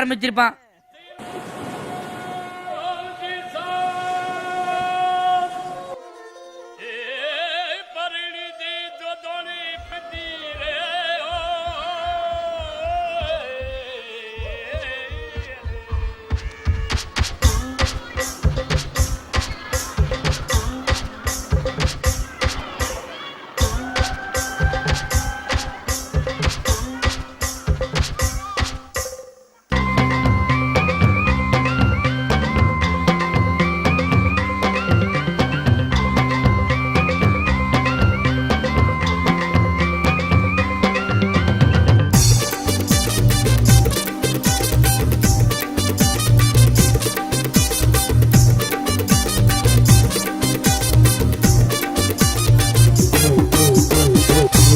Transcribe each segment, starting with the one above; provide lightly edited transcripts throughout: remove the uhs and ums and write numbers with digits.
ஆரம்பிச்சிருப்பான்.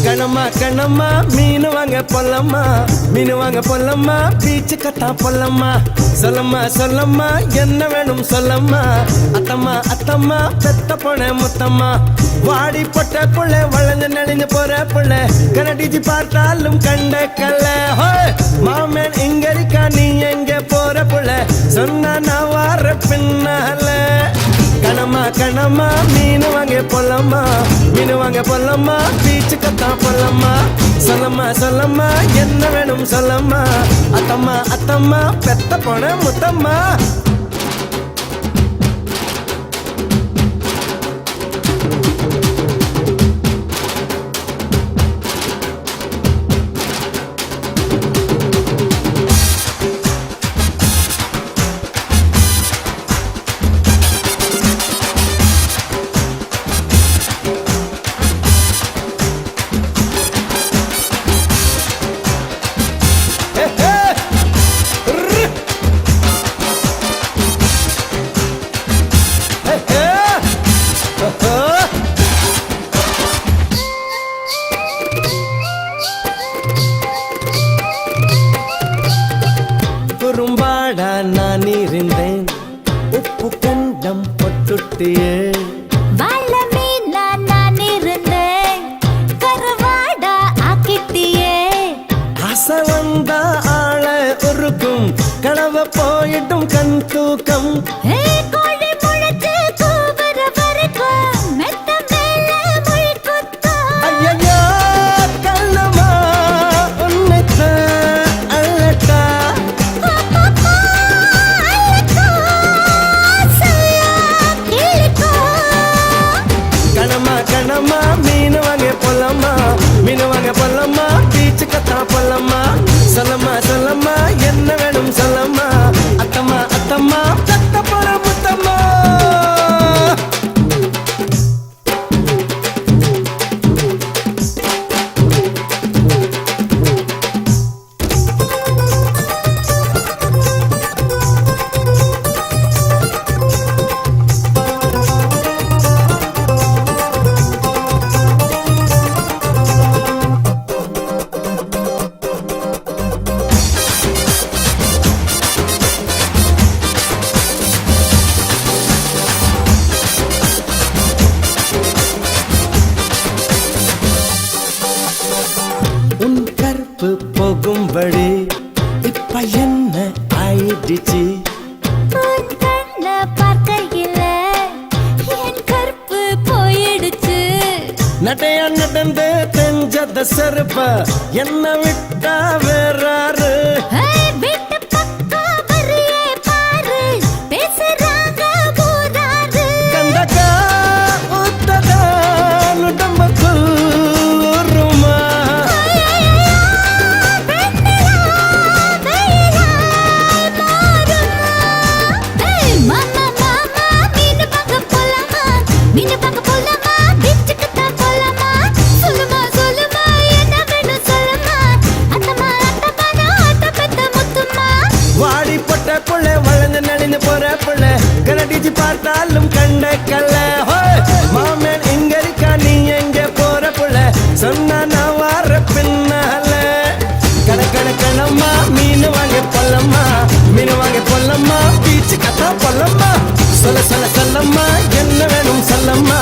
கணமா கணமா மீனு வாங்க பொல்லம்மா, மீனு வாங்க பொல்லம்மா, பீச்சு கத்தா பொல்லம்மா. சொல்லம்மா சொல்லம்மா என்ன வேணும் சொல்லம்மா, அத்தம்மா அத்தம்மா பெத்த பொண்ண முத்தம்மா. வாடி பொட்ட புள்ள வளைஞ்சு நெளிஞ்சு போற புள்ள, கனடிச்சு பார்த்தாலும் கண்ட கல்ல. மாமன் இங்க இருக்கா நீ எங்க போற புள்ள, சொன்னா நான் வார பின்னால. கணமா கணமா மீனு வாங்க பொல்லம்மா, மீனு வாங்க பொல்லம்மா, பீச்சு கத்தா பொல்லம்மா. சொல்லம்மா சொல்லம்மா என்ன வேணும் சொல்லம்மா, அத்தம்மா அத்தம்மா பெத்த பொண்ண முத்தம்மா. குறும்பாடா நான் இருந்தேன், உப்பு கண்டம் பொட்டுட்டியே. வாழ மீனா நான் இருந்தேன், கருவாடா ஆக்கிட்டியே. ஆசை வந்தா ஆள உருக்கும், கனவ போயிட்டும் கண் தூக்கம். கோழி முளைச்சு கூவுற வரைக்கும் மெத்த மேல முள் குத்தும். ஐயையோ கண்ணம்மா உன்னைத்தான் அழட்டா. கணமா கணமா மீனு வாங்க பொல்லம்மா, மீனு வாங்க பொல்லம்மா, பீச்சு கத்தா பொல்லம்மா. சொல்லம்மா சொல்லம்மா என்ன வேணும் சொல்லம்மா, அத்தம்மா அத்தம்மா பெத்த பொற முத்தம்மா. உன் கற்பு போகும்படி இப்ப என்ன ஆயிடுச்சு. உன் கண்ண பார்க்கையில என் கற்பு போயிடுச்சு. நட்டையா நடந்து தெரிஞ்சத செருப்ப என்ன விட்டா வேறாரு. வீட்டு பக்கம் வரியே பாரு, பேசுறாங்க ஊராரு. கண்டக்கா ஊத்ததா உடம்புக்குள் ஊறுமா. வாடி பொட்ட புள்ள வளைஞ்சு நடிந்து போற புள்ள, கனடிச்சு பார்த்தாலும் கண்ட கல்ல. மாமன் இங்க இருக்கா நீ எங்க போற புள்ள, சொன்னா நான் வார பின்னால. கணக்கணக்கணம்மா மீனு வாங்க பொல்லம்மா, மீனு வாங்க பொல்லம்மா, பீச்சு கத்தா பொல்லம்மா. சொல்ல சொல்ல சொல்லம்மா என்ன வேணும் சொல்லம்மா,